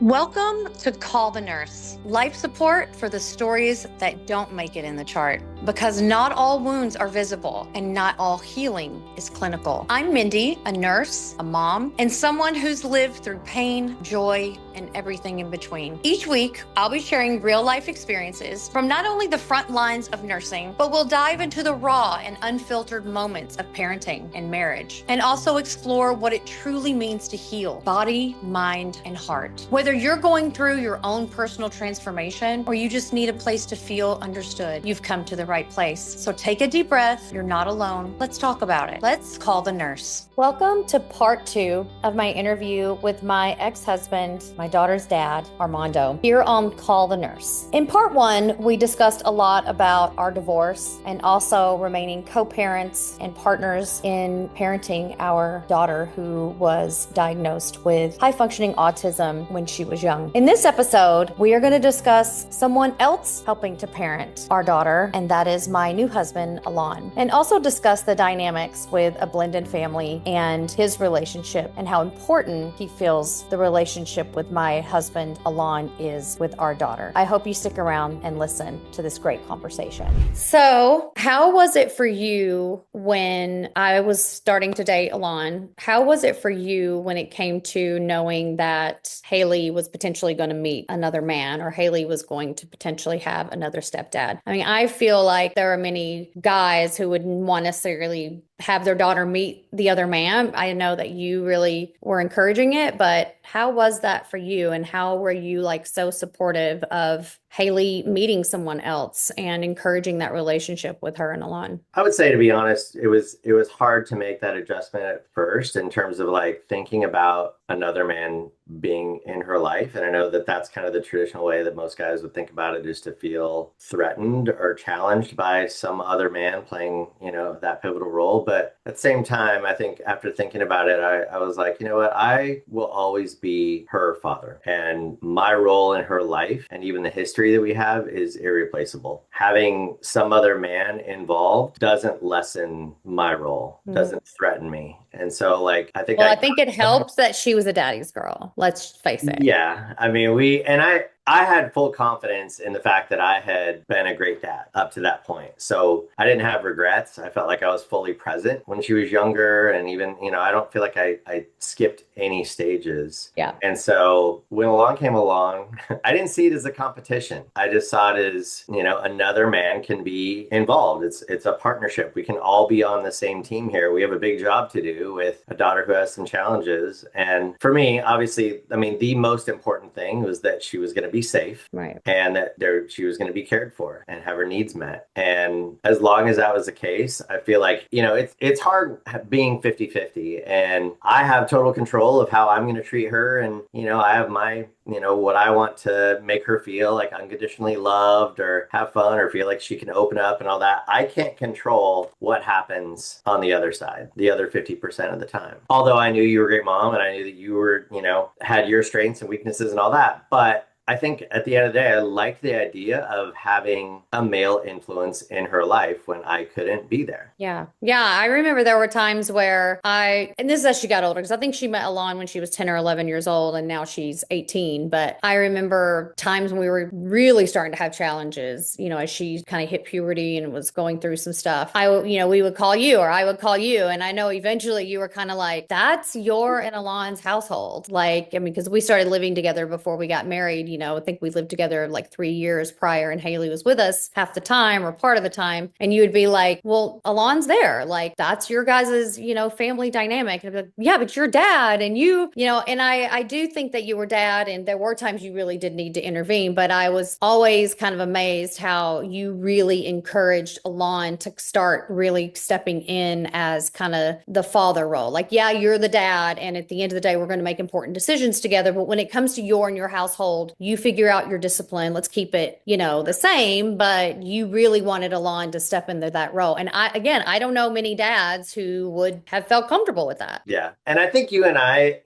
Welcome to Call the Nurse, life support for the stories that don't make it in the chart. Because not all wounds are visible and not all healing is clinical. I'm Mindie, a nurse, a mom, and someone who's lived through pain, joy, and everything in between. Each week, I'll be sharing real life experiences from not only the front lines of nursing, but we'll dive into the raw and unfiltered moments of parenting and marriage, and also explore what it truly means to heal body, mind, and heart. Whether you're going through your own personal transformation or you just need a place to feel understood, you've come to the right place. So take a deep breath. You're not alone. Let's talk about it. Let's call the nurse. Welcome to part 2 of my interview with my ex-husband, my daughter's dad, Armando, here on Call the Nurse. In part 1, we discussed a lot about our divorce and also remaining co-parents and partners in parenting our daughter who was diagnosed with high-functioning autism when she was young. In this episode, we are going to discuss someone else helping to parent our daughter, and that is my new husband, Alon, and also discuss the dynamics with a blended family and his relationship and how important he feels the relationship with my husband, Alon, is with our daughter. I hope you stick around and listen to this great conversation. So, how was it for you when I was starting to date Alon? How was it for you when it came to knowing that Haylie was potentially going to meet another man, or Haylie was going to potentially have another stepdad? I mean, I feel like there are many guys who wouldn't want necessarily have their daughter meet the other man. I know that you really were encouraging it, but how was that for you? And how were you so supportive of Haylie meeting someone else and encouraging that relationship with her and Alon? I would say, to be honest, it was hard to make that adjustment at first in terms of thinking about another man being in her life. And I know that that's kind of the traditional way that most guys would think about it, is to feel threatened or challenged by some other man playing, that pivotal role. But at the same time, I think after thinking about it, I was like, you know what, I will always be her father. And my role in her life and even the history that we have is irreplaceable. Having some other man involved doesn't lessen my role, doesn't threaten me. And so I think it helps that she was a daddy's girl. Let's face it. Yeah. I mean, I had full confidence in the fact that I had been a great dad up to that point. So I didn't have regrets. I felt like I was fully present when she was younger. And even, I don't feel like I skipped any stages. Yeah. And so when Alon came along, I didn't see it as a competition. I just saw it as, another man can be involved. It's a partnership. We can all be on the same team here. We have a big job to do with a daughter who has some challenges. And for me, obviously, the most important thing was that she was going to be safe, right, and that she was going to be cared for and have her needs met. And as long as that was the case, I feel like, it's hard being 50-50, and I have total control of how I'm going to treat her. And, I have my, what I want to make her feel like unconditionally loved or have fun or feel like she can open up and all that. I can't control what happens on the other side, the other 50% of the time. Although I knew you were a great mom, and I knew that you were, had your strengths and weaknesses and all that. But I think at the end of the day, I liked the idea of having a male influence in her life when I couldn't be there. Yeah. Yeah. I remember there were times where and this is as she got older, because I think she met Alon when she was 10 or 11 years old, and now she's 18. But I remember times when we were really starting to have challenges, as she kind of hit puberty and was going through some stuff. We would call you, or I would call you. And I know eventually you were kind of like, that's your and Alon's household. Because we started living together before we got married. I think we lived together 3 years prior, and Haylie was with us half the time or part of the time. And you would be like, well, Alon's there. That's your guys', family dynamic. And I'd be like, yeah, but you're dad, and and I do think that you were dad, and there were times you really did need to intervene. But I was always kind of amazed how you really encouraged Alon to start really stepping in as kind of the father role. Yeah, you're the dad, and at the end of the day, we're going to make important decisions together. But when it comes to your and your household, you figure out your discipline. Let's keep it, the same, but you really wanted Alon to step into that role. And I don't know many dads who would have felt comfortable with that. Yeah. And I think you and I,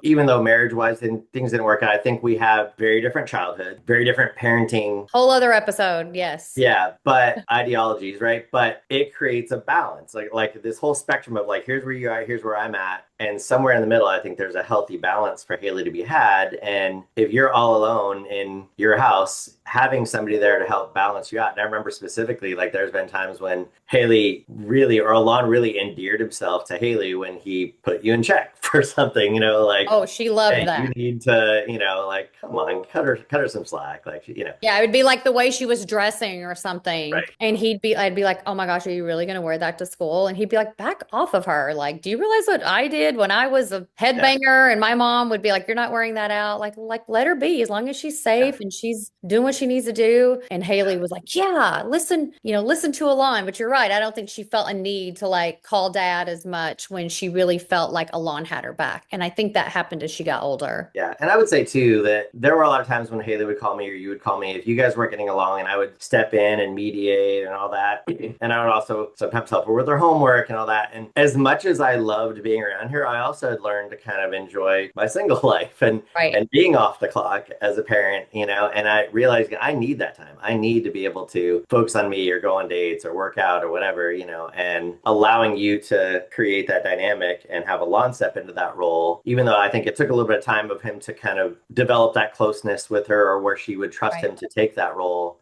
even though marriage-wise things didn't work out, I think we have very different childhood, very different parenting. Whole other episode. Yes. Yeah. But ideologies, right? But it creates a balance. Like this whole spectrum of here's where you are, here's where I'm at. And somewhere in the middle, I think there's a healthy balance for Haylie to be had. And if you're all alone in your house, having somebody there to help balance you out. And I remember specifically, like, there's been times when Haylie really, or Alon really endeared himself to Haylie when he put you in check for something, like, Oh, she loved hey, you that. need to, like, come on, cut her some slack. Like. Yeah, it would be like the way she was dressing or something. Right. And I'd be like, oh my gosh, are you really going to wear that to school? And he'd be like, back off of her. Like, do you realize what I did when I was a Yeah. headbanger? And my mom would be like, you're not wearing that out. Like, let her be as long as she's Yeah. safe and she's doing what she needs to do. And Haylie was like, yeah, listen to Alon. But you're right. I don't think she felt a need to like call dad as much when she really felt like Alon had her back. And I think that happened as she got older. Yeah, and I would say too that there were a lot of times when Haylie would call me or you would call me if you guys weren't getting along, and I would step in and mediate and all that. And I would also sometimes help her with her homework and all that. And as much as I loved being around her, I also had learned to kind of enjoy my single life and Right. being off the clock as a parent, and I realized I need that time. I need to be able to focus on me or go on dates or work out or whatever, and allowing you to create that dynamic and have Alon step into that role, even though I think it took a little bit of time of him to kind of develop that closeness with her, or where she would trust him to take that role.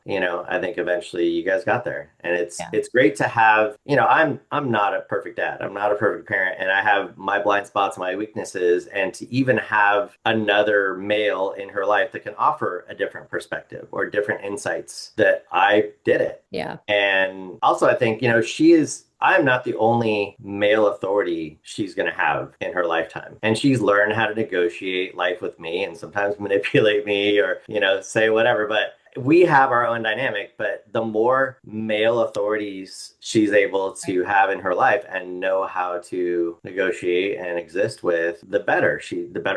I think eventually you guys got there, and it's great to have. I'm not a perfect dad. I'm not a perfect parent, and I have my blind spots, my weaknesses, and to even have another male in her life that can offer a different perspective or different insights that I did it. Yeah. And also, I think, I'm not the only male authority she's going to have in her lifetime. And she's learned how to negotiate life with me and sometimes manipulate me or, say whatever. But we have our own dynamic, but the more male authorities she's able to have in her life and know how to negotiate and exist with, the better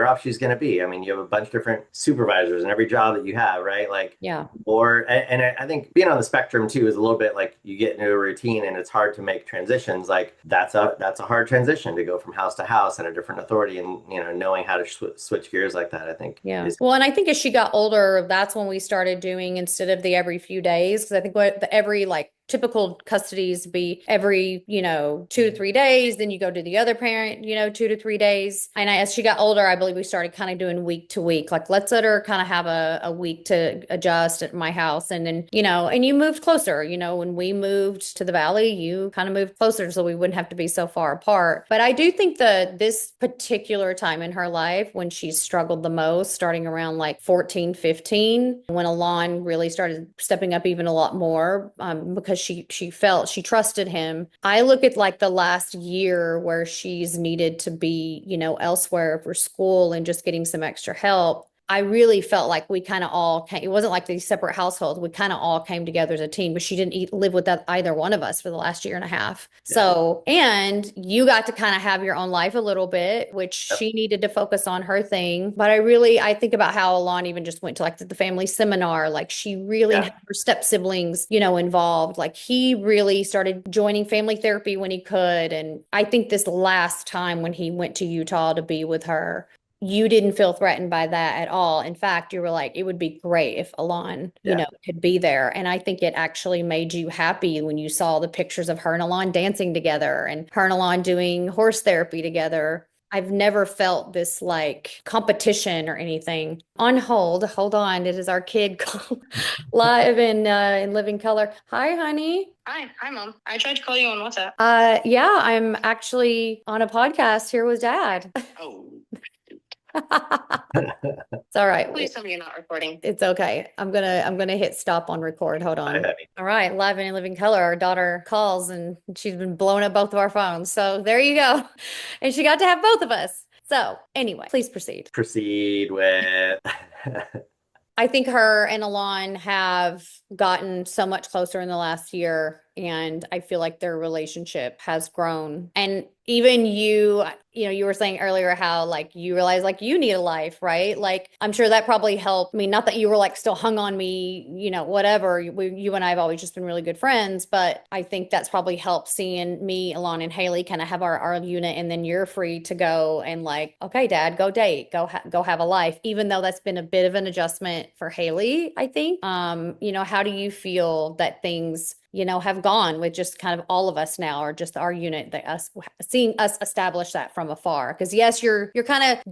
off she's going to be. I mean, you have a bunch of different supervisors in every job that you have, right? Like, Yeah. And I think being on the spectrum too is a little bit like you get into a routine and it's hard to make transitions. Like that's a hard transition to go from house to house and a different authority, and knowing how to switch gears like that, I think. Yeah. Well, and I think as she got older, that's when we started doing, instead of the every few days, because I think every like typical custodies be every, 2 to 3 days. Then you go to the other parent, 2 to 3 days. And as she got older, I believe we started kind of doing week to week. Like, let's let her kind of have a week to adjust at my house. And then, and you moved closer. When we moved to the Valley, you kind of moved closer so we wouldn't have to be so far apart. But I do think that this particular time in her life, when she struggled the most, starting around like 14, 15, when Alon really started stepping up even a lot more, because she felt she trusted him. I look at like the last year where she's needed to be, elsewhere for school and just getting some extra help. I really felt like we kind of all came. It wasn't like these separate households. We kind of all came together as a team, but she didn't live with either one of us for the last year and a half. Yeah. So, and you got to kind of have your own life a little bit, which she needed to focus on her thing. But I think about how Alon even just went to like the family seminar. Like she really had her step siblings, involved. Like he really started joining family therapy when he could. And I think this last time when he went to Utah to be with her, you didn't feel threatened by that at all. In fact, you were like, it would be great if Alon, could be there. And I think it actually made you happy when you saw the pictures of her and Alon dancing together and her and Alon doing horse therapy together. I've never felt this like competition or anything. On hold, hold on. It is our kid live in living color. Hi, honey. Hi, Mom. I tried to call you on WhatsApp. Yeah, I'm actually on a podcast here with Dad. Oh. It's all right. Please tell me you're not recording. It's okay. I'm gonna hit stop on record. Hold on. All right, live and in living color. Our daughter calls and she's been blowing up both of our phones. So there you go. And she got to have both of us. So anyway, please proceed. Proceed with. I think her and Alon have gotten so much closer in the last year, and I feel like their relationship has grown. And even you were saying earlier how like you realize like you need a life, right? Like I'm sure that probably helped. I mean, not that you were like still hung on me, whatever. You and I have always just been really good friends, but I think that's probably helped seeing me, Alon, and Haylie kind of have our unit, and then you're free to go and like, okay, Dad, go date, go have a life. Even though that's been a bit of an adjustment for Haylie, I think. How do you feel that things have gone with just kind of all of us now, or just our unit, that us seeing us establish that from afar. Because yes, you're kind of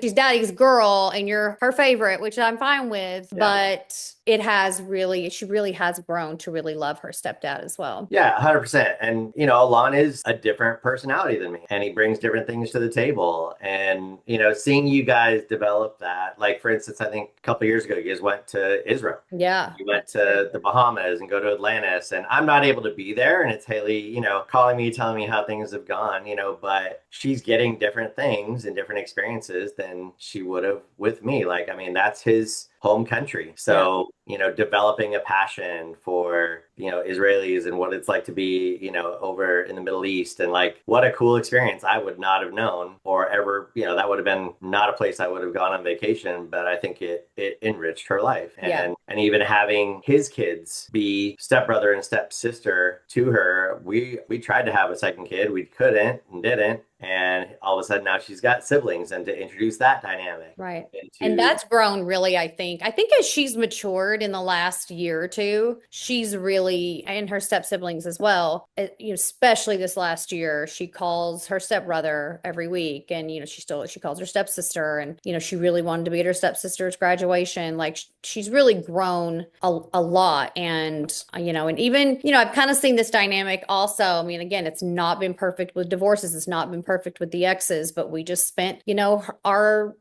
she's daddy's girl and you're her favorite, which I'm fine with, but she really has grown to really love her stepdad as well. Yeah, 100%. And, Alon is a different personality than me, and he brings different things to the table. And, seeing you guys develop that, like, for instance, I think a couple of years ago, you guys went to Israel. Yeah. You went to the Bahamas and go to Atlantis, and I'm not able to be there. And it's Haylie, calling me, telling me how things have gone, but she's getting different things and different experiences than she would have with me. Like, I mean, that's his home country. So, developing a passion for, Israelis and what it's like to be, over in the Middle East, and like, what a cool experience. I would not have known or ever, that would have been not a place I would have gone on vacation, but I think it enriched her life. And even having his kids be stepbrother and stepsister to her, we tried to have a second kid. We couldn't and didn't. And all of a sudden now she's got siblings, and to introduce that dynamic. Right. And that's grown really, I think. I think as she's matured in the last year or two, she's really, and her step siblings as well, especially this last year, she calls her stepbrother every week. And, she calls her stepsister, and, she really wanted to be at her stepsister's graduation. Like, she's really grown a lot. And, and even, I've kind of seen this dynamic also. I mean, again, it's not been perfect with divorces. It's not been perfect with the exes, but we just spent,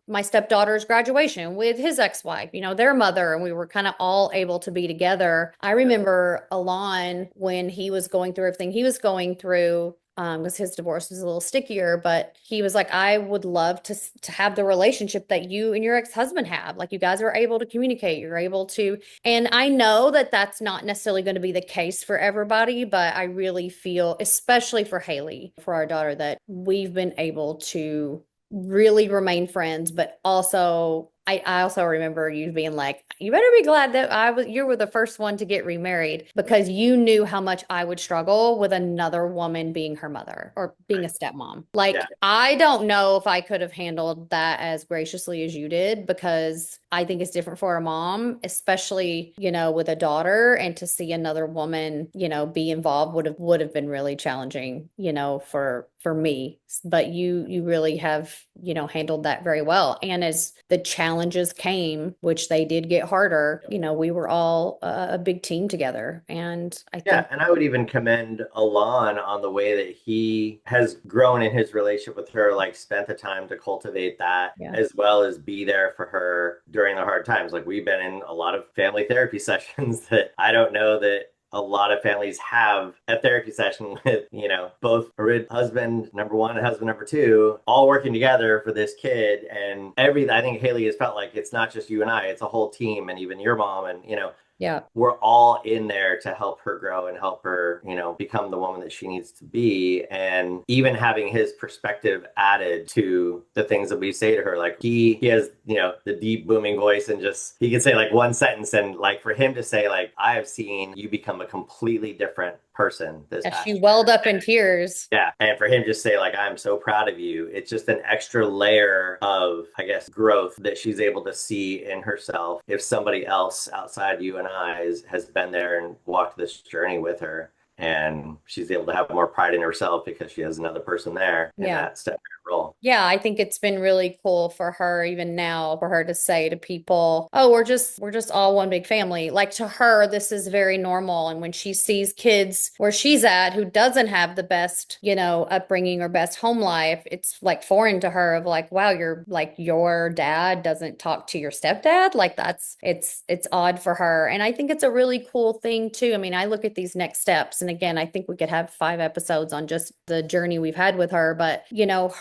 my stepdaughter's graduation with his ex-wife, their mother, and we were kind of all able to be together. I remember Alon, when he was going through everything he was going through, because his divorce was a little stickier, but he was like, I would love to have the relationship that you and your ex-husband have. Like, you guys are able to communicate, you're able to, and I know that that's not necessarily going to be the case for everybody, but I really feel, especially for Haylie, for our daughter, that we've been able to really remain friends, but also I also remember you being like, you better be glad that you were the first one to get remarried, because you knew how much I would struggle with another woman being her mother or being a stepmom. Like, I don't know if I could have handled that as graciously as you did, because I think it's different for a mom, especially, with a daughter, and to see another woman, be involved would have been really challenging, for me. But you really have, handled that very well. And as the challenges came, which they did get harder, we were all a big team together. And I think, and I would even commend Alon on the way that he has grown in his relationship with her, like spent the time to cultivate that, as well as be there for her during the hard times. Like, we've been in a lot of family therapy sessions that I don't know that a lot of families have a therapy session with, both husband number one and husband number two, all working together for this kid. And I think Haylie has felt like it's not just you and I, it's a whole team, and even your mom, and, we're all in there to help her grow and help her, become the woman that she needs to be. And even having his perspective added to the things that we say to her, like, he has, the deep booming voice, and just, he can say like one sentence, and like, for him to say like, I have seen you become a completely different person this past she year. welled up in tears. Yeah. And for him to say like, I'm so proud of you, it's just an extra layer of, I guess, growth that she's able to see in herself, if somebody else outside you and I has been there and walked this journey with her. And she's able to have more pride in herself because she has another person there in that step role. Yeah, I think it's been really cool for her, even now, for her to say to people, oh, we're just all one big family. Like, to her, this is very normal. And when she sees kids where she's at who doesn't have the best, upbringing or best home life, it's like foreign to her, of like, wow, your dad doesn't talk to your stepdad. Like, it's odd for her. And I think it's a really cool thing too. I mean, I look at these next steps, and again, I think we could have 5 episodes on just the journey we've had with her, but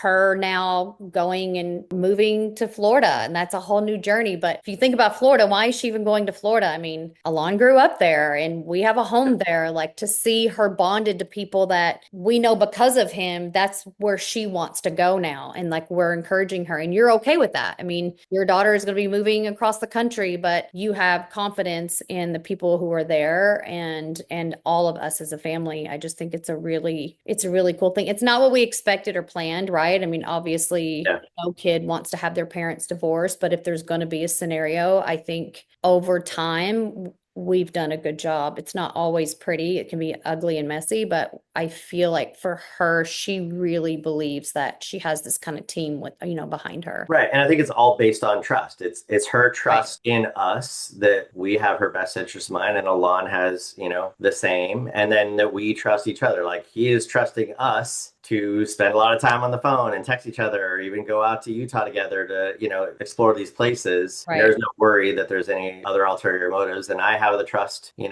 her now going and moving to Florida, and that's a whole new journey. But if you think about Florida, why is she even going to Florida? I mean, Alon grew up there and we have a home there. Like, to see her bonded to people that we know because of him, that's where she wants to go now. And like, we're encouraging her, and you're okay with that. I mean, your daughter is going to be moving across the country, but you have confidence in the people who are there, and all of us as a family. I just think it's a really cool thing. It's not what we expected or planned, right? I mean, obviously, no kid wants to have their parents divorced, but if there's going to be a scenario, I think over time, we've done a good job. It's not always pretty. It can be ugly and messy, but I feel like for her, she really believes that she has this kind of team with, behind her. Right. And I think it's all based on trust. It's her trust in us that we have her best interest in mind, and Alon has, the same. And then that we trust each other. Like, he is trusting us to spend a lot of time on the phone and text each other, or even go out to Utah together to, explore these places. Right. There's no worry that there's any other ulterior motives. And I have the trust, in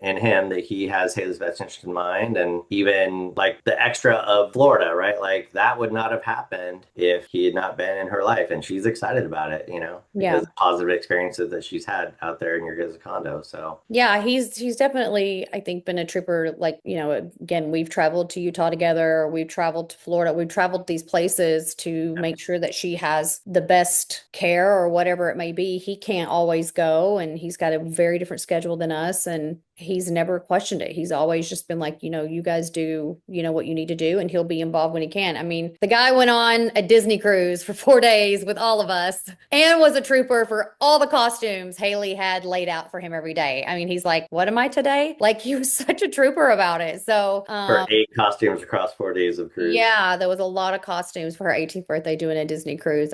him, that he has Haley's best interest in mind. And even like the extra of Florida, right? Like, that would not have happened if he had not been in her life. And she's excited about it, because of positive experiences that she's had out there in your guys' condo. So yeah, he's definitely, I think, been a trooper. Like, again, we've traveled to Utah together. We've traveled to Florida. We've traveled these places to make sure that she has the best care or whatever it may be. He can't always go, and he's got a very different schedule than us. And he's never questioned it. He's always just been like, you guys do, what you need to do, and he'll be involved when he can. I mean, the guy went on a Disney cruise for 4 days with all of us and was a trooper for all the costumes Haylie had laid out for him every day. I mean, he's like, what am I today? Like, he was such a trooper about it. So for 8 costumes across 4 days of cruise. Yeah, there was a lot of costumes for her 18th birthday doing a Disney cruise.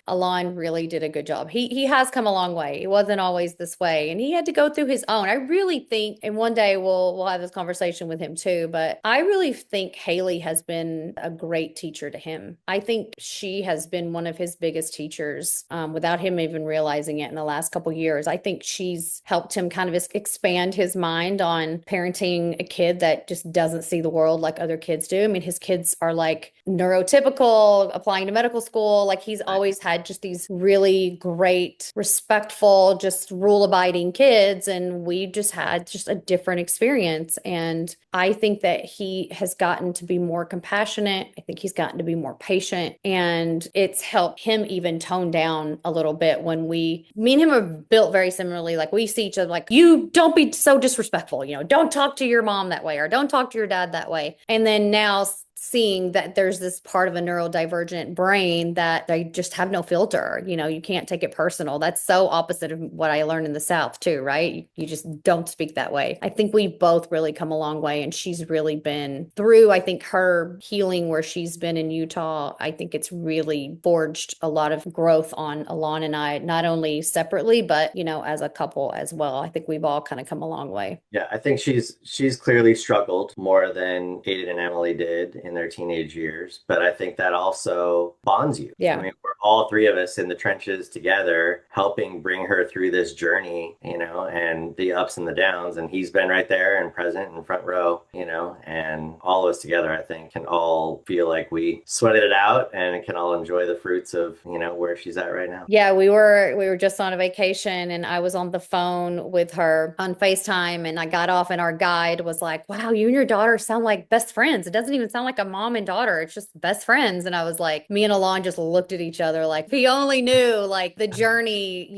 Alon really did a good job. He has come a long way. It wasn't always this way, and he had to go through his own. I really think, and one day we'll have this conversation with him too, but I really think Haylie has been a great teacher to him. I think she has been one of his biggest teachers, without him even realizing it in the last couple of years. I think she's helped him kind of expand his mind on parenting a kid that just doesn't see the world like other kids do. I mean, his kids are like neurotypical, applying to medical school. Like, he's always had just these really great, respectful, just rule-abiding kids. And we just had just a different experience. And I think that he has gotten to be more compassionate. I think he's gotten to be more patient. And it's helped him even tone down a little bit when me and him are built very similarly. Like, we see each other like, you don't be so disrespectful, don't talk to your mom that way, or don't talk to your dad that way. And then now seeing that there's this part of a neurodivergent brain that they just have no filter. You can't take it personal. That's so opposite of what I learned in the South too, right? You just don't speak that way. I think we've both really come a long way, and she's really been through, I think, her healing where she's been in Utah. I think it's really forged a lot of growth on Alon and I, not only separately, but, as a couple as well. I think we've all kind of come a long way. Yeah, I think she's clearly struggled more than Aiden and Emily did in their teenage years, but I think that also bonds you. Yeah. I mean, we're all 3 of us in the trenches together, helping bring her through this journey, and the ups and the downs. And he's been right there and present in front row, and all of us together, I think, can all feel like we sweated it out and can all enjoy the fruits of, where she's at right now. Yeah, we were just on a vacation, and I was on the phone with her on FaceTime, and I got off, and our guide was like, wow, you and your daughter sound like best friends. It doesn't even sound like a mom and daughter. It's just best friends. And I was like, me and Alon just looked at each other like, if he only knew like the journey,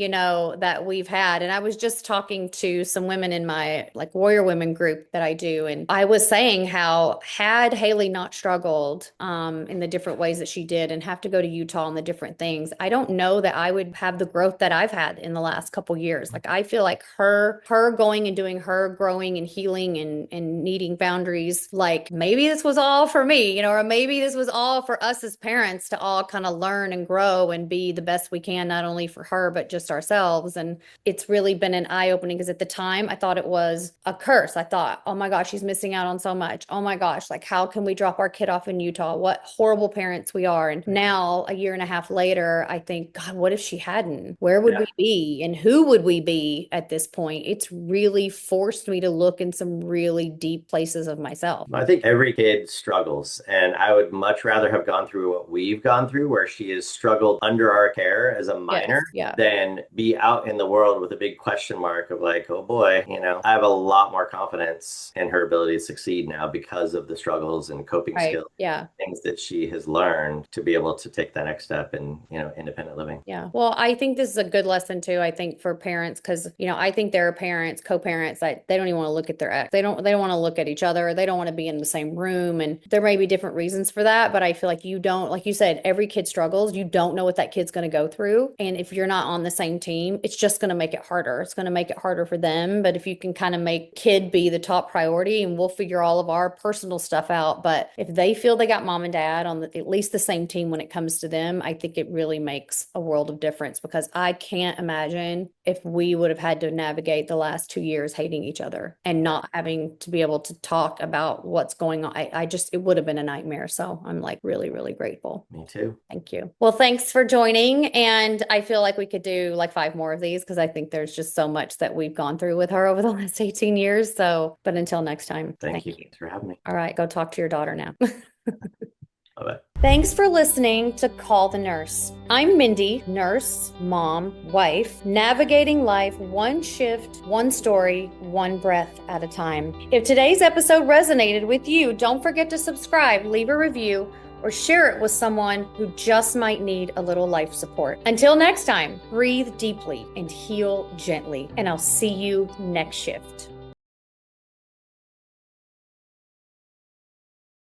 that we've had. And I was just talking to some women in my like warrior women group that I do. And I was saying how had Haylie not struggled in the different ways that she did and have to go to Utah and the different things, I don't know that I would have the growth that I've had in the last couple years. Like, I feel like her going and doing her growing and healing and needing boundaries, like maybe this was all for me, or maybe this was all for us as parents to all kind of learn and grow and be the best we can, not only for her, but just ourselves. And it's really been an eye-opening, because at the time I thought it was a curse. I thought, oh my gosh, she's missing out on so much. Oh my gosh, like, how can we drop our kid off in Utah? What horrible parents we are. And now, a year and a half later, I think, God, what if she hadn't? Where would we be? And who would we be at this point? It's really forced me to look in some really deep places of myself. I think every kid struggles, and I would much rather have gone through what we've gone through, where she has struggled under our care as a minor, than be out in the world with a big question mark of like, oh boy, I have a lot more confidence in her ability to succeed now because of the struggles and coping skills, things that she has learned to be able to take that next step in, independent living. Yeah. Well, I think this is a good lesson too, I think, for parents, because, I think there are parents, co-parents, that they don't even want to look at their ex. They don't want to look at each other. They don't want to be in the same room. And there may be different reasons for that, but I feel like you don't, like you said, every kid struggles. You don't know what that kid's going to go through. And if you're not on the same team, it's just going to make it harder. It's going to make it harder for them. But if you can kind of make kid be the top priority, and we'll figure all of our personal stuff out. But if they feel they got mom and dad on at least the same team when it comes to them, I think it really makes a world of difference, because I can't imagine if we would have had to navigate the last 2 years hating each other and not having to be able to talk about what's going on. I just, it would have been a nightmare. So I'm like really, really grateful. Me too. Thank you. Well, thanks for joining. And I feel like we could do like 5 more of these, because I think there's just so much that we've gone through with her over the last 18 years. So, but until next time, Thank you. Thanks for having me. All right, go talk to your daughter now. Bye-bye. Thanks for listening to Call the Nurse. I'm Mindie, nurse, mom, wife, navigating life one shift, one story, one breath at a time. If today's episode resonated with you, don't forget to subscribe, leave a review, or share it with someone who just might need a little life support. Until next time, breathe deeply and heal gently, and I'll see you next shift.